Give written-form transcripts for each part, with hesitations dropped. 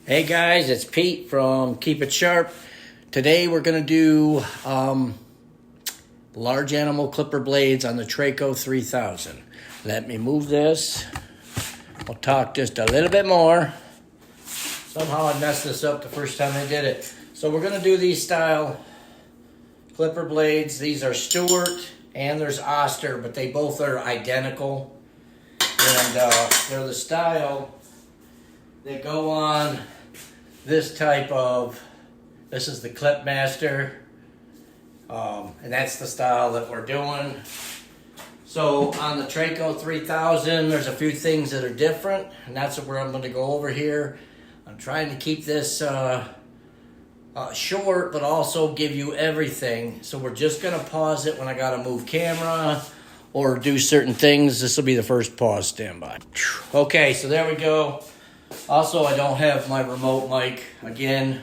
Hey guys, it's Pete from Keep It Sharp. Today we're going to do large animal clipper blades on the Treyco 3000. Let me move this. I'll talk just a little bit more. Somehow I messed this up the first time I did it. So we're going to do these style clipper blades. These are Stewart and there's Oster, but they both are identical. And they're the style that go on this type of, this is the Clip Master, and that's the style that we're doing. So on the Treyco 3000, there's a few things that are different, and that's what I'm going to go over here. I'm trying to keep this short, but also give you everything. So we're just going to pause it when I got to move camera or do certain things. This will be the first pause. Stand by. Okay, so there we go. Also, I don't have my remote mic. Again,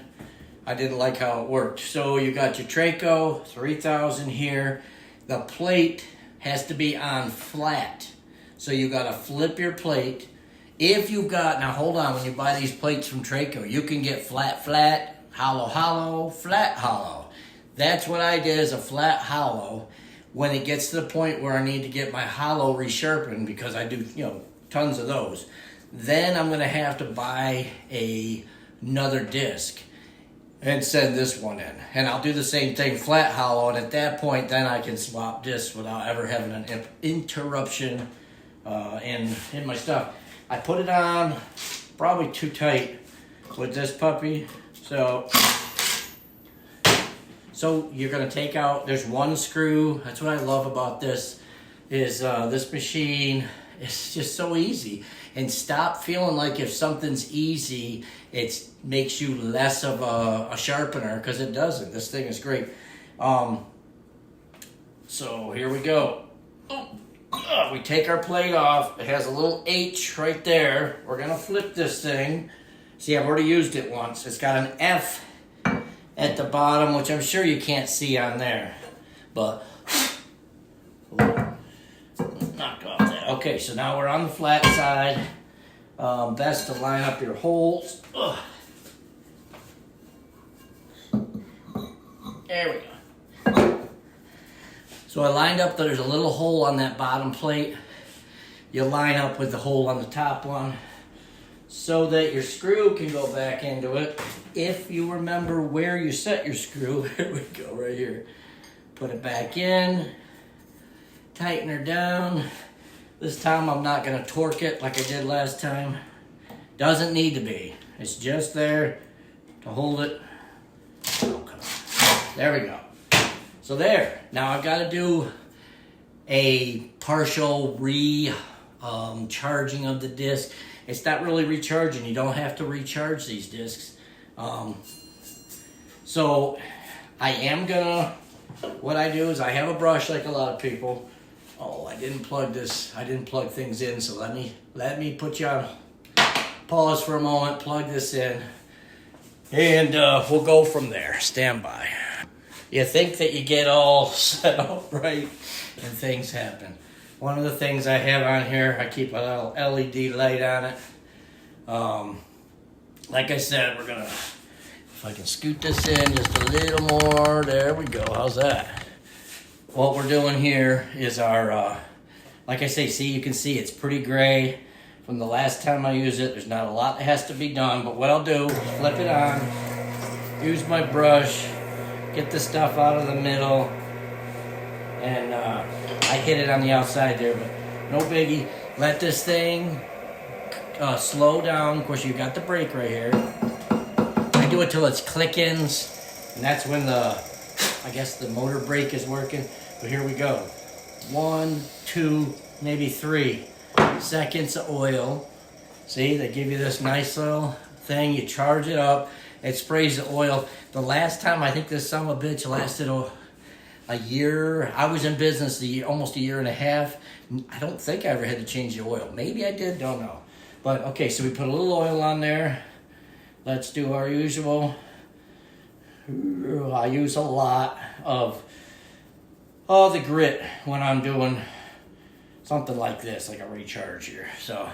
I didn't like how it worked. So you got your Treyco 3000 here. The plate has to be on flat. So you got to flip your plate. If you've got, now hold on, when you buy these plates from Treyco, you can get flat, flat, hollow, hollow, flat, hollow. That's what I did, is a flat hollow. When it gets to the point where I need to get my hollow resharpened, because I do, tons of those, then I'm going to have to buy another disc and send this one in. And I'll do the same thing, flat hollow, and at that point, then I can swap discs without ever having an interruption in my stuff. I put it on probably too tight with this puppy. So you're going to take out, there's one screw. That's what I love about this, is this machine. It's just so easy. And stop feeling like if something's easy, it makes you less of a sharpener, because it doesn't. This thing is great. So here we go. We take our plate off. It has a little H right there. We're going to flip this thing. See, I've already used it once. It's got an F at the bottom, which I'm sure you can't see on there. But knocked off that. Okay, so now we're on the flat side. Best to line up your holes. Ugh. There we go. So I lined up, there's a little hole on that bottom plate. You line up with the hole on the top one so that your screw can go back into it. If you remember where you set your screw, here we go, right here. Put it back in, tighten her down. This time I'm not going to torque it like I did last time. Doesn't need to be. It's just there to hold it. Oh, come on. There we go. So there. Now I've got to do a partial charging of the disc. It's not really recharging. You don't have to recharge these discs. So I am gonna, what I do is I have a brush like a lot of people. Oh, I didn't plug things in, so let me put you on pause for a moment, plug this in, and we'll go from there. Stand by. You think that you get all set up right, and things happen. One of the things I have on here, I keep a little LED light on it. Like I said, we're gonna, if I can scoot this in just a little more, there we go, how's that? What we're doing here is our, like I say, see, you can see it's pretty gray from the last time I used it. There's not a lot that has to be done, but what I'll do is flip it on, use my brush, get the stuff out of the middle, and I hit it on the outside there, but no biggie. Let this thing slow down. Of course, you got the brake right here. I do it till it's click-ins, and that's when I guess the motor brake is working. But here we go. 1, 2, maybe 3 seconds of oil. See, they give you this nice little thing. You charge it up. It sprays the oil. The last time, I think this son of a bitch lasted a year. I was in business almost a year and a half. I don't think I ever had to change the oil. Maybe I did, don't know. But okay, so we put a little oil on there. Let's do our usual. I use a lot of the grit when I'm doing something like this, like a recharge here. So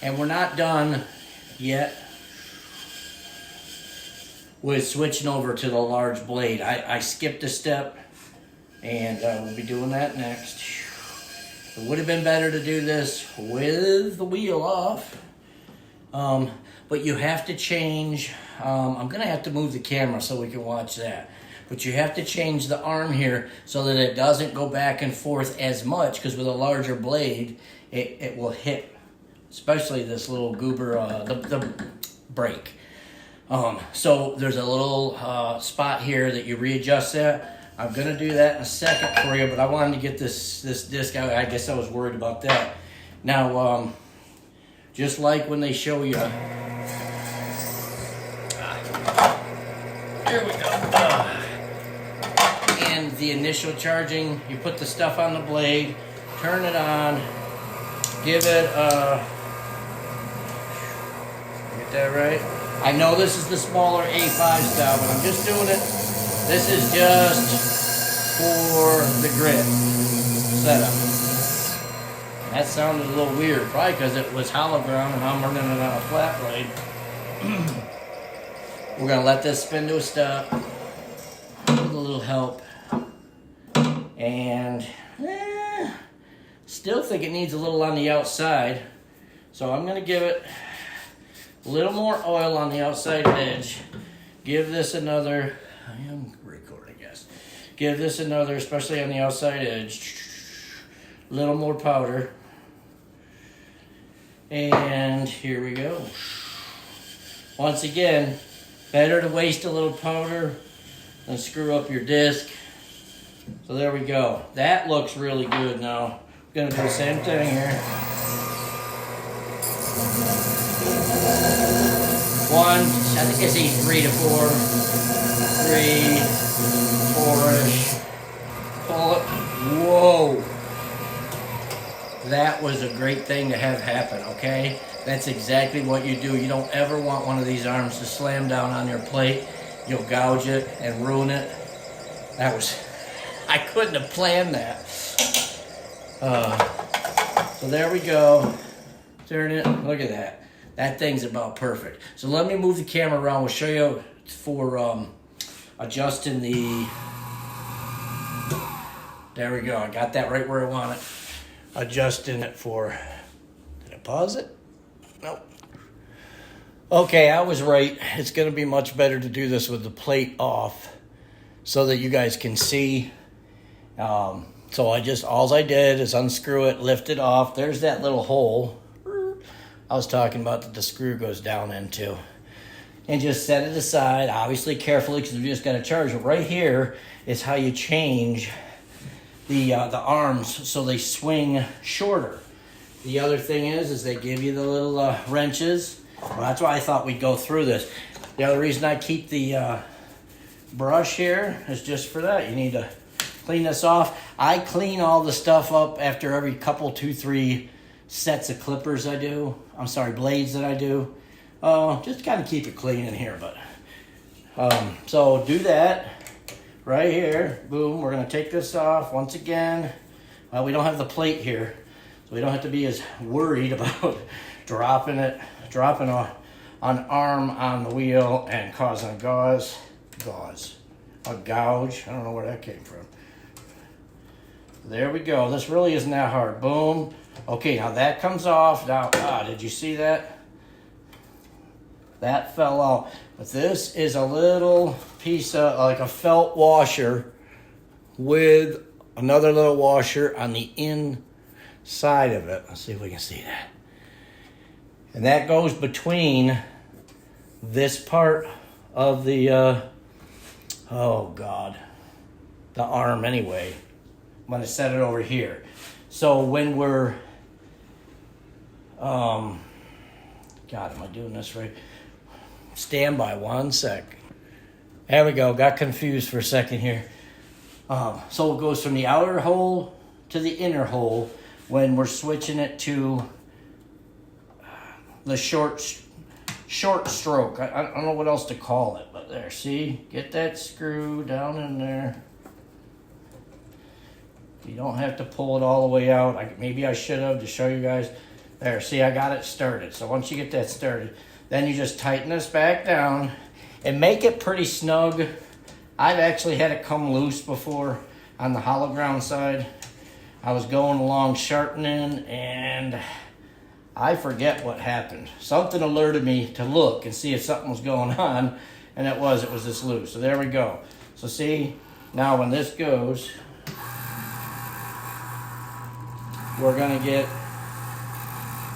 And we're not done yet with switching over to the large blade. I skipped a step, and we'll be doing that next. It would have been better to do this with the wheel off, but you have to change. I'm gonna have to move the camera so we can watch that. But you have to change the arm here so that it doesn't go back and forth as much, because with a larger blade, it will hit, especially this little goober, the brake. So there's a little spot here that you readjust that. I'm gonna do that in a second for you, but I wanted to get this disc out. I guess I was worried about that. Now, just like when they show you, here we go. And the initial charging, you put the stuff on the blade, turn it on, give it get that right? I know this is the smaller A5 style, but I'm just doing it. This is just for the grip setup. That sounded a little weird, probably because it was hollow ground and I'm running it on a flat blade. We're gonna let this spin to a stop with a little help. And still think it needs a little on the outside. So I'm gonna give it a little more oil on the outside edge. Give this another, I am recording, yes. Give this another, especially on the outside edge, a little more powder. And here we go. Once again, better to waste a little powder than screw up your disc. So there we go. That looks really good now. We're gonna do the same thing here. 1, I think I see 3 to 4. 3, 4-ish. Pull it. Whoa. That was a great thing to have happen, okay? That's exactly what you do. You don't ever want one of these arms to slam down on your plate. You'll gouge it and ruin it. That was, I couldn't have planned that. So there we go. Turn it, look at that. That thing's about perfect. So let me move the camera around. We'll show you for adjusting the, there we go. I got that right where I want it. Adjusting it for, did I pause it? Nope. Okay, I was right. It's gonna be much better to do this with the plate off so that you guys can see. So all I did is unscrew it, lift it off. There's that little hole I was talking about that the screw goes down into. And just set it aside, obviously carefully, because we're just gonna charge it. Right here is how you change the arms so they swing shorter. The other thing is they give you the little wrenches. Well, that's why I thought we'd go through this. The other reason I keep the brush here is just for that. You need to clean this off. I clean all the stuff up after every couple, 2, 3 sets of clippers I do. I'm sorry, blades that I do. Just kind of keep it clean in here. But so do that right here. Boom. We're gonna take this off once again. We don't have the plate here, so we don't have to be as worried about dropping an arm on the wheel and causing a gouge. I don't know where that came from. There we go. This really isn't that hard. Boom. Okay, now that comes off. Now, did you see that? That fell out. But this is a little piece of like a felt washer with another little washer on the inside of it. Let's see if we can see that. And that goes between this part of the, the arm anyway. I'm going to set it over here. So when we're, God, am I doing this right? Stand by 1 sec. There we go. Got confused for a second here. So it goes from the outer hole to the inner hole when we're switching it to the short stroke. I don't know what else to call it, but there, see? Get that screw down in there. You don't have to pull it all the way out. Maybe I should have to show you guys. There, see, I got it started. So once you get that started, then you just tighten this back down and make it pretty snug. I've actually had it come loose before on the hollow ground side. I was going along sharpening and I forget what happened. Something alerted me to look and see if something was going on, and it was this loose. So there we go. So see, now when this goes, we're gonna get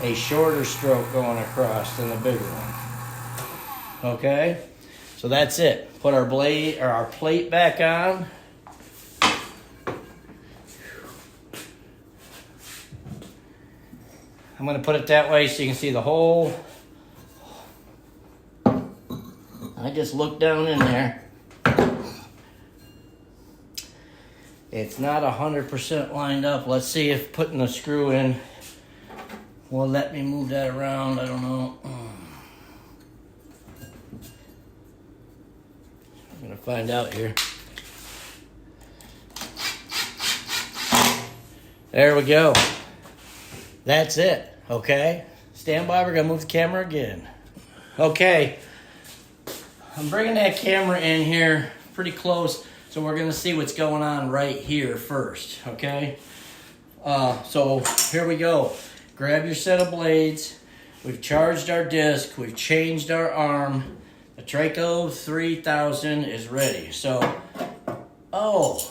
a shorter stroke going across than the bigger one. Okay? So that's it. Put our blade or our plate back on. I'm going to put it that way so you can see the hole. I just looked down in there. It's not 100% lined up. Let's see if putting the screw in will let me move that around. I don't know. I'm going to find out here. There we go. That's it. Okay, stand by, we're gonna move the camera again. Okay, I'm bringing that camera in here pretty close, so we're gonna see what's going on right here first, okay? So here we go. Grab your set of blades. We've charged our disc, we've changed our arm. The Treyco 3000 is ready. So, oh,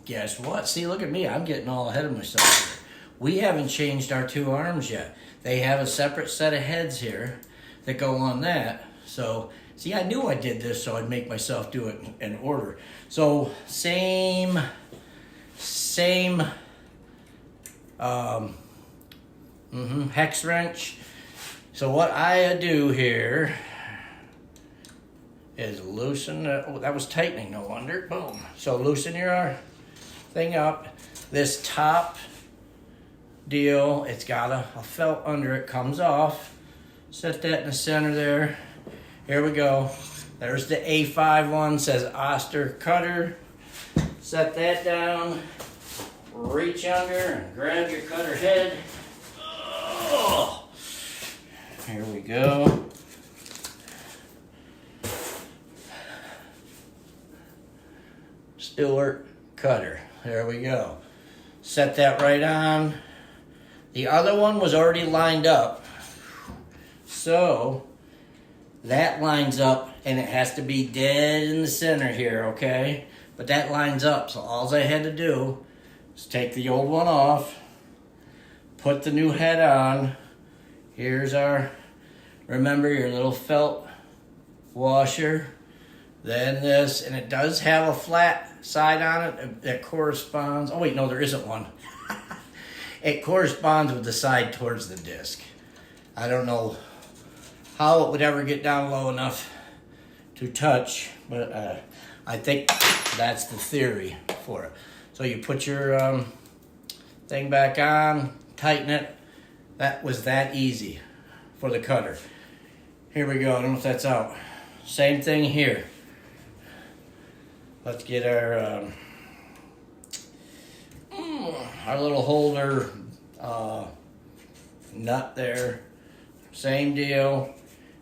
guess what? See, look at me, I'm getting all ahead of myself here. We haven't changed our two arms yet. They have a separate set of heads here that go on that. So, see, I knew I did this so I'd make myself do it in order. So, same hex wrench. So what I do here is loosen, oh, that was tightening, no wonder, boom. So loosen your thing up. This top deal, it's got a felt under it, comes off. Set that in the center there. Here we go. There's the A5 one, says Oster cutter. Set that down, reach under and grab your cutter head. Oh. Here we go. Stewart cutter. There we go. Set that right on. The other one was already lined up. So that lines up and it has to be dead in the center here, okay? But that lines up, so all I had to do is take the old one off, put the new head on. Here's our, remember your little felt washer. Then this, and it does have a flat side on it that corresponds. Oh wait, no, there isn't one. It corresponds with the side towards the disc. I don't know how it would ever get down low enough to touch, but I think that's the theory for it. So you put your thing back on, tighten it. That was that easy for the cutter. Here we go, I don't know if that's out. Same thing here. Let's get our little holder nut there. Same deal.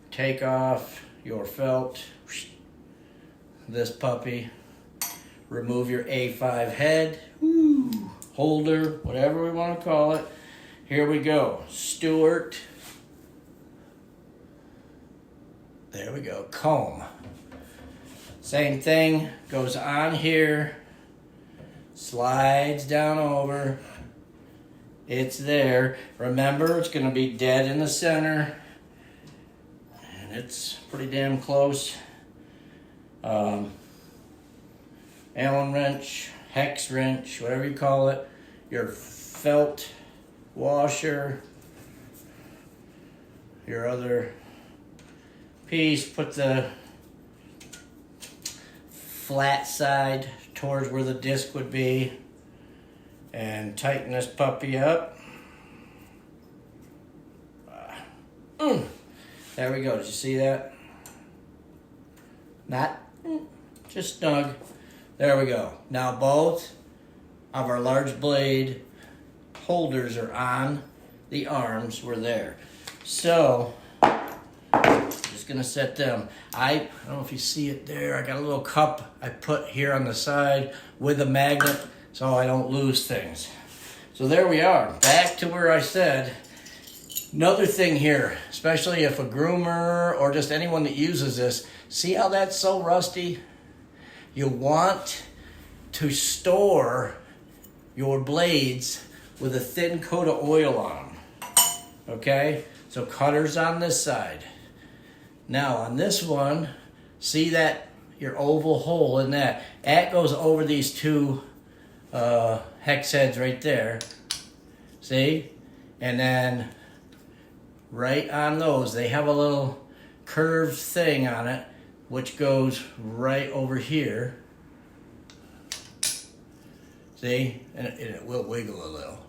Take off your felt. This puppy. Remove your A5 head. Holder, whatever we want to call it. Here we go. Stewart. There we go. Comb. Same thing, goes on here, slides down over, it's there. Remember, it's gonna be dead in the center, and it's pretty damn close. Allen wrench, hex wrench, whatever you call it, your felt washer, your other piece, put the flat side towards where the disc would be and tighten this puppy up. There we go. Did you see that? Not just snug. There we go. Now both of our large blade holders are on. the arms were there. So, just gonna set them. I don't know if you see it there. I got a little cup I put here on the side with a magnet so I don't lose things. So there we are, back to where I said. Another thing here, especially if a groomer or just anyone that uses this, see how that's so rusty? You want to store your blades with a thin coat of oil on them, okay? So cutters on this side. Now on this one, see that your oval hole in that? That goes over these two hex heads right there, see? And then right on those, they have a little curved thing on it, which goes right over here. See? And it will wiggle a little.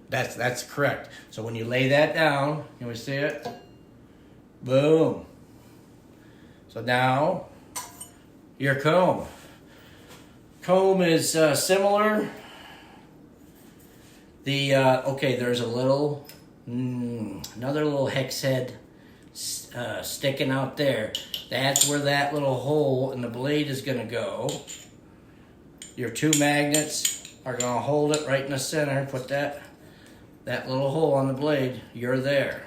That's correct. So when you lay that down, can we see it? Boom. So now, your comb. Comb is similar. Okay, there's a little, another little hex head sticking out there. That's where that little hole in the blade is gonna go. Your two magnets are gonna hold it right in the center. Put that little hole on the blade, you're there.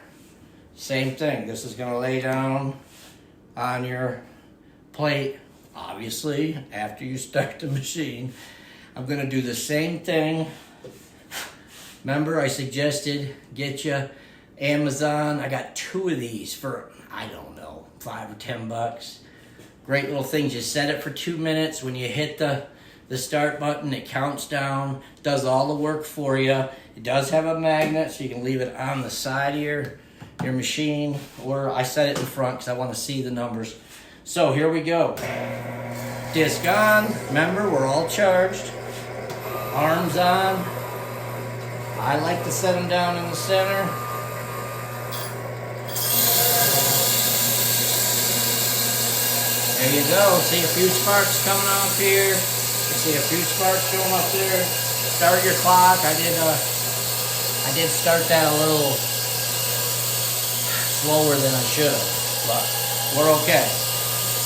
Same thing, this is gonna lay down on your plate, obviously, after you start the machine. I'm gonna do the same thing. Remember, I suggested get you Amazon. I got 2 of these for, I don't know, $5 or $10. Great little things. You set it for 2 minutes. When you hit the start button, it counts down, does all the work for you. It does have a magnet, so you can leave it on the side of your machine, or I set it in front because I want to see the numbers. So here we go. Disc on. Remember, we're all charged. Arms on. I like to set them down in the center. There you go. See a few sparks coming off here. You see a few sparks going up there. Start your clock. I did start that a little slower than I should have, but we're okay.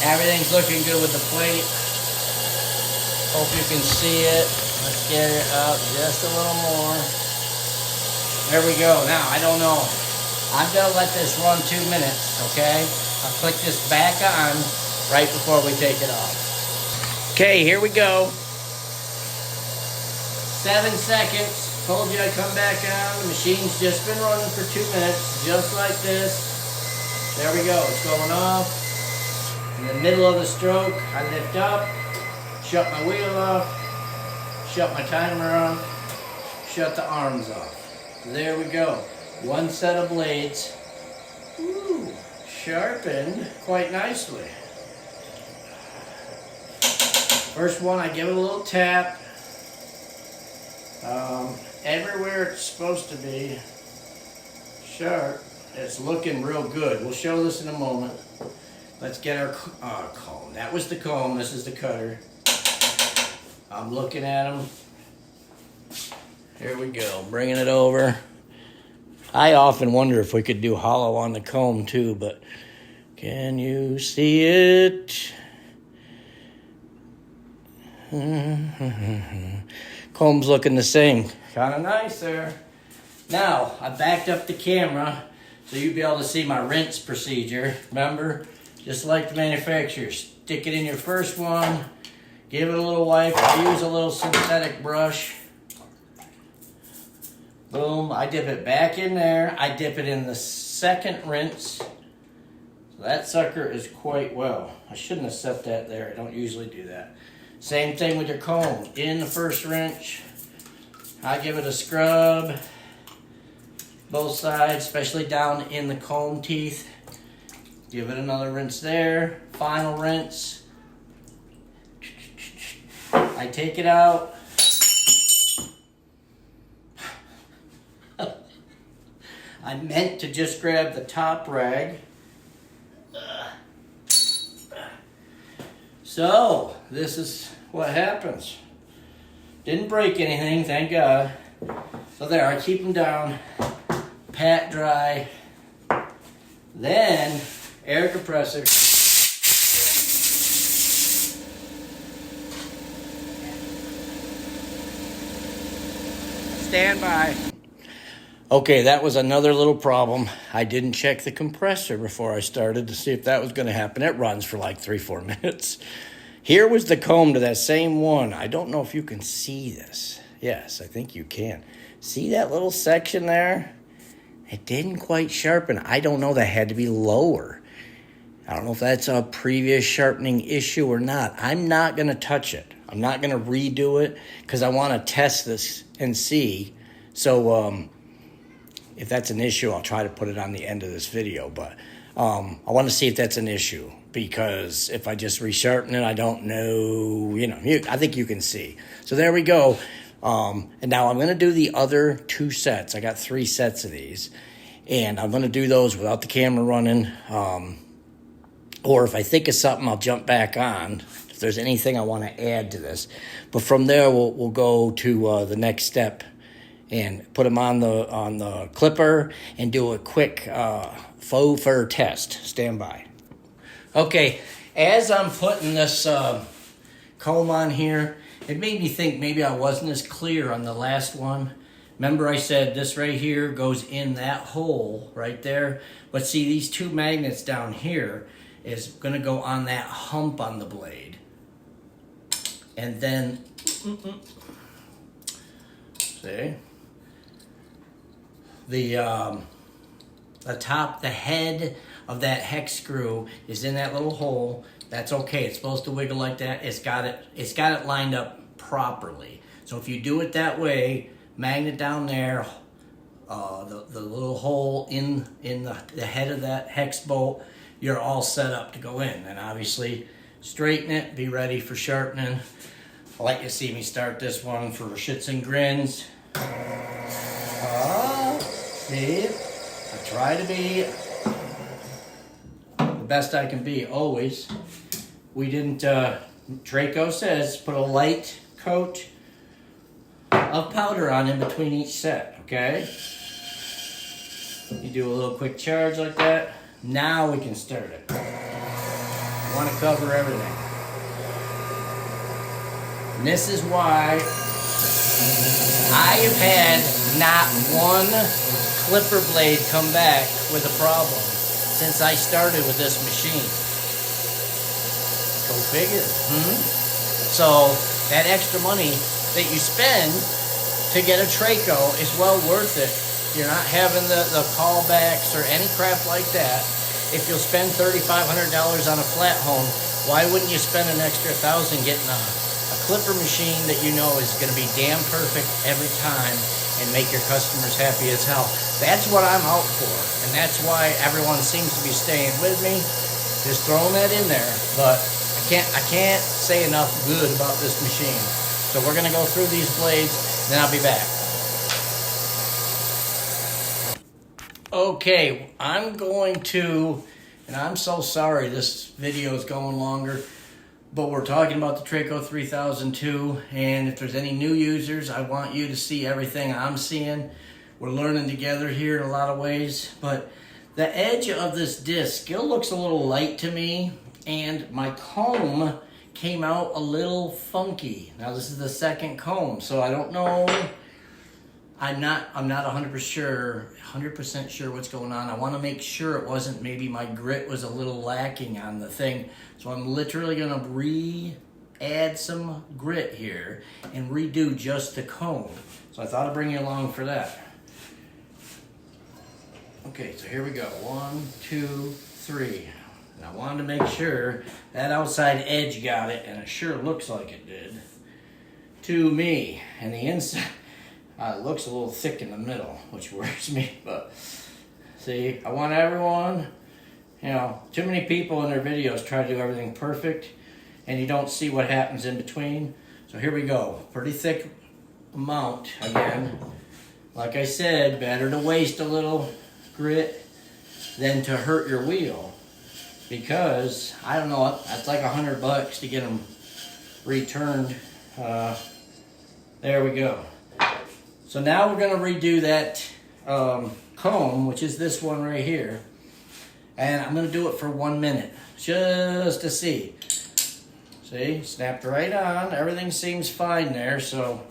Everything's looking good with the plate. Hope you can see it. Let's get it up just a little more. There we go. Now, I don't know. I'm going to let this run 2 minutes, okay? I'll click this back on right before we take it off. Okay, here we go. 7 seconds. Told you I'd come back on. The machine's just been running for 2 minutes, just like this. There we go. It's going off. In the middle of the stroke, I lift up, shut my wheel off, shut my timer off, shut the arms off. There we go. 1 set of blades. Ooh, sharpened quite nicely. First one, I give it a little tap. Everywhere it's supposed to be sharp, it's looking real good. We'll show this in a moment. Let's get our comb. That was the comb. This is the cutter. I'm looking at them. Here we go, bringing it over. I often wonder if we could do hollow on the comb too, but can you see it? Comb's looking the same. Kind of nice there. Now, I backed up the camera so you'd be able to see my rinse procedure. Remember, just like the manufacturer, stick it in your first one, give it a little wipe. I use a little synthetic brush. Boom, I dip it back in there. I dip it in the second rinse. So that sucker is quite well. I shouldn't have set that there. I don't usually do that. Same thing with your comb. In the first rinse, I give it a scrub. Both sides, especially down in the comb teeth. Give it another rinse there. Final rinse. I take it out. I meant to just grab the top rag. So, this is what happens. Didn't break anything, thank God. So there, I keep them down. pat dry, then air compressor. Stand by. Okay, that was another little problem. I didn't check the compressor before I started to see if that was going to happen. It runs for like 3-4 minutes. Here was the comb to that same one. I don't know if you can see this. Yes, I think you can. See that little section there? It didn't quite sharpen. I don't know, that had to be lower. I don't know if that's a previous sharpening issue or not. I'm not going to touch it. I'm not going to redo it because I want to test this and see. So if that's an issue, I'll try to put it on the end of this video. But I want to see if that's an issue, because if I just resharpen it, I don't know. I think you can see. So there we go. And now I'm going to do the other 2 sets. I got 3 sets of these. And I'm going to do those without the camera running. Or if I think of something, I'll jump back on if there's anything I want to add to this. But from there, we'll go to the next step and put them on the clipper and do a quick faux fur test. Stand by. Okay, as I'm putting this comb on here, it made me think maybe I wasn't as clear on the last one. Remember I said this right here goes in that hole right there? But see, these 2 magnets down here is going to go on that hump on the blade. And then, see? The top, the head of that hex screw is in that little hole. That's okay. It's supposed to wiggle like that. It's got it lined up properly. So if you do it that way, magnet down there, the little hole in the head of that hex bolt, you're all set up to go in. And obviously, straighten it. Be ready for sharpening. I'll let you see me start this one for shits and grins. See, I try to be the best I can be always. We didn't, Treyco says, put a light coat of powder on in between each set, okay? You do a little quick charge like that. Now we can start it. You want to cover everything. And this is why I have had not one clipper blade come back with a problem since I started with this machine. Go figure. So that extra money that you spend to get a Treyco is well worth it. You're not having the callbacks or any crap like that. If you'll spend $3,500 on a flat hone, why wouldn't you spend an extra $1,000 getting a clipper machine that you know is going to be damn perfect every time and make your customers happy as hell? That's what I'm out for, and that's why everyone seems to be staying with me. Just throwing that in there, but I can't say enough good about this machine. So we're going to go through these blades, then I'll be back. Okay, I'm going to, and I'm so sorry this video is going longer, but we're talking about the Treyco 3002, and if there's any new users, I want you to see everything I'm seeing. We're learning together here in a lot of ways, but the edge of this disc still looks a little light to me, and my comb came out a little funky. Now this is the second comb, so I don't know. I'm not 100% sure what's going on. I want to make sure it wasn't, maybe my grit was a little lacking on the thing. So I'm literally going to add some grit here and redo just the comb. So I thought I'd bring you along for that. Okay, so here we go. 1, 2, 3. And I wanted to make sure that outside edge got it, and it sure looks like it did to me. And the inside, it looks a little thick in the middle, which worries me. But see, I want everyone, too many people in their videos try to do everything perfect, and you don't see what happens in between. So here we go. Pretty thick amount again. Like I said, better to waste a little grit than to hurt your wheel. Because, I don't know, that's like $100 to get them returned. There we go. So now we're going to redo that comb, which is this one right here. And I'm gonna do it for 1 minute, just to see. See, snapped right on. Everything seems fine there, so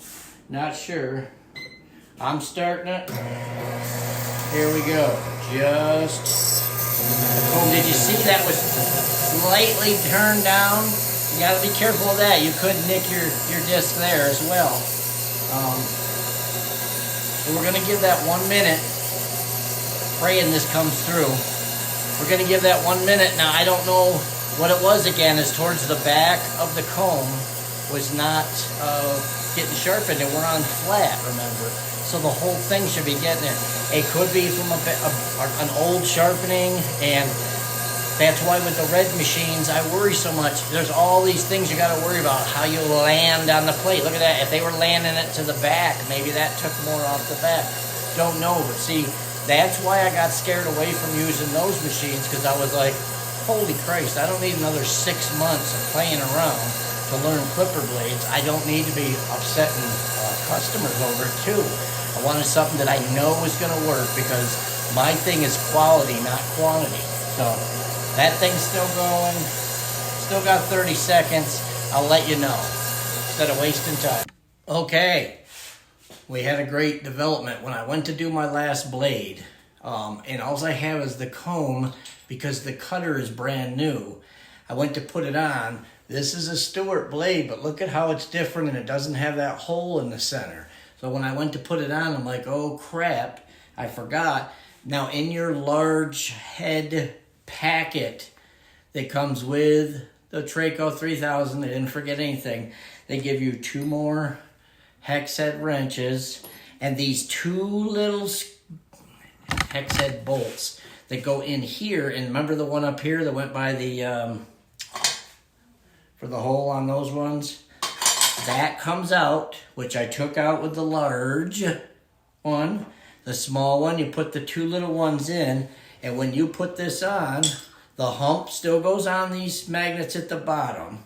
not sure. I'm starting it. Here we go. Just the comb. Did you see that was slightly turned down? You gotta be careful of that. You could nick your disc there as well. So we're gonna give that 1 minute. Praying this comes through. We're gonna give that 1 minute. Now I don't know what it was again, is towards the back of the comb was not getting sharpened, and we're on flat, remember? So the whole thing should be getting there. It could be from an old sharpening, and that's why with the red machines, I worry so much. There's all these things you gotta worry about, how you land on the plate. Look at that, if they were landing it to the back, maybe that took more off the back. Don't know, but see, that's why I got scared away from using those machines, because I was like, holy Christ, I don't need another 6 months of playing around to learn clipper blades. I don't need to be upsetting customers over it too. I wanted something that I know is gonna work, because my thing is quality, not quantity. So that thing's still going, still got 30 seconds. I'll let you know, instead of wasting time. Okay, we had a great development. When I went to do my last blade, and all I have is the comb, because the cutter is brand new. I went to put it on. This is a Stewart blade, but look at how it's different, and it doesn't have that hole in the center. So when I went to put it on, I'm like, oh crap, I forgot. Now in your large head packet that comes with the Treyco 3000, they didn't forget anything. They give you 2 more hex head wrenches and these 2 little hex head bolts that go in here. And remember the one up here that went by the for the hole on those ones? That comes out, which I took out with the large one. The small one, you put the 2 little ones in, and when you put this on, the hump still goes on these magnets at the bottom.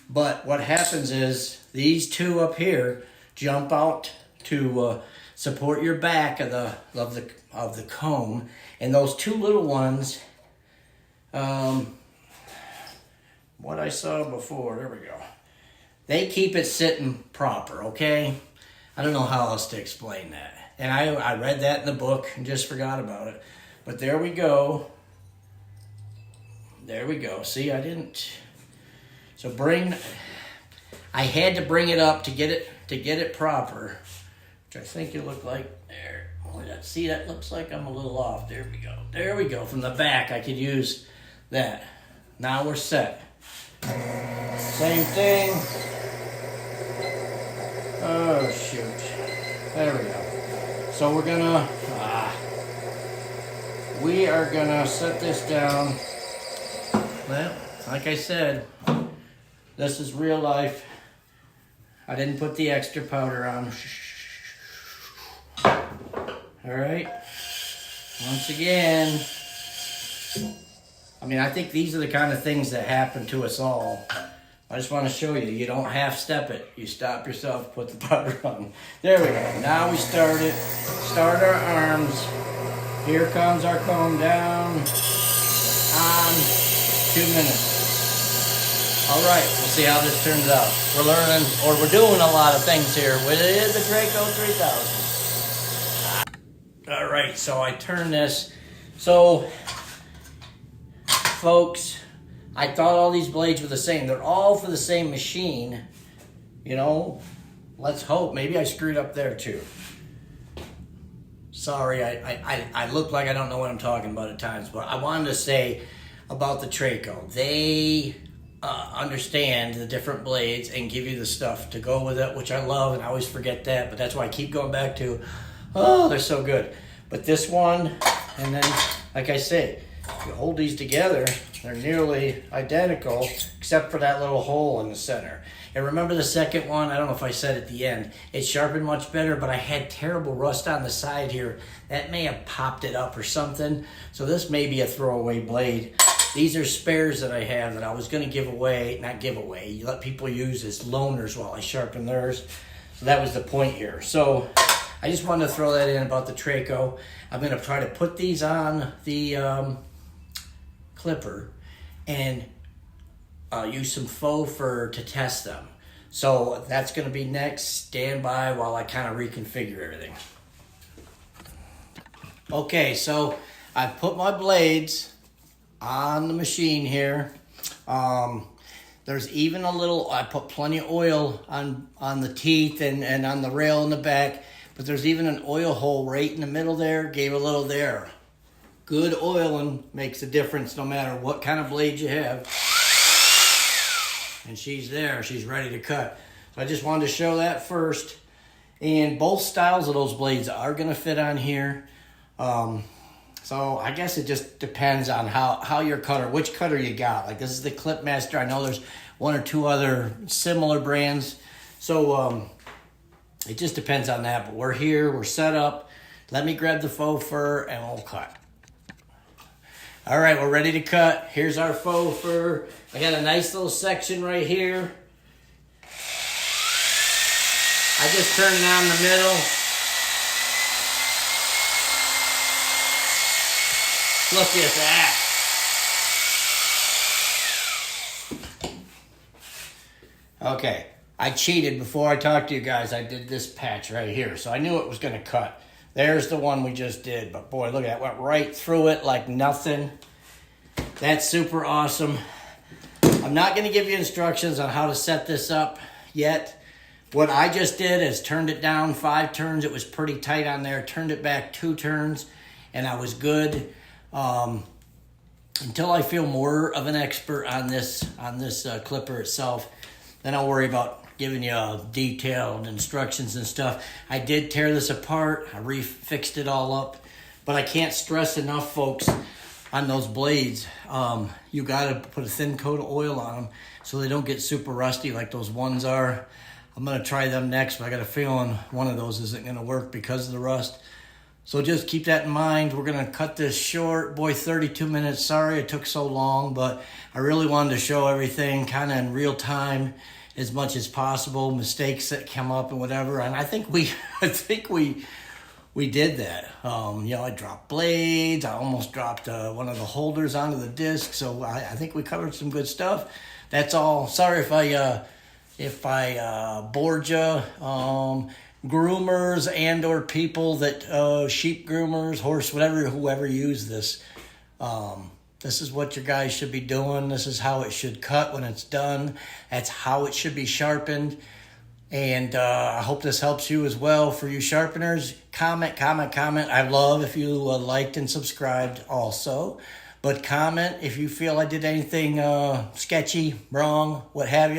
But what happens is these 2 up here jump out to support your back of the comb, and those 2 little ones, what I saw before, there we go. They keep it sitting proper, okay? I don't know how else to explain that. And I read that in the book and just forgot about it. But there we go. There we go. See, I didn't. So I had to bring it up to get it proper, which I think it looked like there. See, that looks like I'm a little off. There we go. There we go. From the back, I could use that. Now we're set. Same thing. Oh, shoot. There we go. So we are gonna set this down. Well, like I said, this is real life. I didn't put the extra powder on. All right. Once again, I mean, I think these are the kind of things that happen to us all. I just want to show you, you don't half-step it. You stop yourself, put the powder on. There we go. Now we start it. Start our arms. Here comes our comb down. On 2 minut. All right, we'll see how this turns out. We're learning, or we're doing a lot of things here with the Treyco 3000. All right, so I turn this. So, folks, I thought all these blades were the same. They're all for the same machine. You know, let's hope. Maybe I screwed up there too. Sorry, I look like I don't know what I'm talking about at times, but I wanted to say about the Treyco. They understand the different blades and give you the stuff to go with it, which I love, and I always forget that, but that's why I keep going back to, oh, they're so good. But this one, and then, like I say, you hold these together, they're nearly identical, except for that little hole in the center. And remember the second one, I don't know if I said at the end, it sharpened much better, but I had terrible rust on the side here. That may have popped it up or something. So this may be a throwaway blade. These are spares that I have that I was gonna give away, not give away, you let people use as loaners while I sharpen theirs. So that was the point here. So I just wanted to throw that in about the Treyco. I'm going to try to put these on the clipper and use some faux fur to test them. So that's going to be next. Stand by while I kind of reconfigure everything. Okay, so I put my blades on the machine here. There's even a little, I put plenty of oil on the teeth and on the rail in the back, but there's even an oil hole right in the middle there, gave a little there. Good oiling makes a difference no matter what kind of blade you have. And she's there, she's ready to cut. So I just wanted to show that first. And both styles of those blades are gonna fit on here. So I guess it just depends on how your cutter, which cutter you got. Like this is the Clip Master. I know there's one or two other similar brands. So it just depends on that. But we're here, we're set up. Let me grab the faux fur and we'll cut. All right, we're ready to cut. Here's our faux fur. I got a nice little section right here. I just turned it on the middle. Look at that. Okay, I cheated before I talked to you guys. I did this patch right here, so I knew it was gonna cut. There's the one we just did, but boy, look at that, went right through it like nothing. That's super awesome. I'm not gonna give you instructions on how to set this up yet. What I just did is turned it down 5 turns. It was pretty tight on there. Turned it back 2 turns, and I was good. Until I feel more of an expert on this clipper itself, then I'll worry about giving you detailed instructions and stuff. I did tear this apart. I refixed it all up, but I can't stress enough, folks, on those blades. You got to put a thin coat of oil on them so they don't get super rusty like those ones are. I'm going to try them next, but I got a feeling one of those isn't going to work because of the rust. So just keep that in mind. We're going to cut this short. Boy, 32 minutes. Sorry it took so long, but I really wanted to show everything kind of in real time as much as possible. Mistakes that come up and whatever. And I think we did that. You know, I dropped blades. I almost dropped one of the holders onto the disc. So I think we covered some good stuff. That's all. Sorry if I bored you. Groomers and or people that sheep groomers, horse, whoever use this, this is what your guys should be doing. This is how it should cut when it's done. That's how it should be sharpened. And I hope this helps you as well. For you sharpeners, comment. I love if you liked and subscribed also, but comment if you feel I did anything sketchy, wrong, what have you.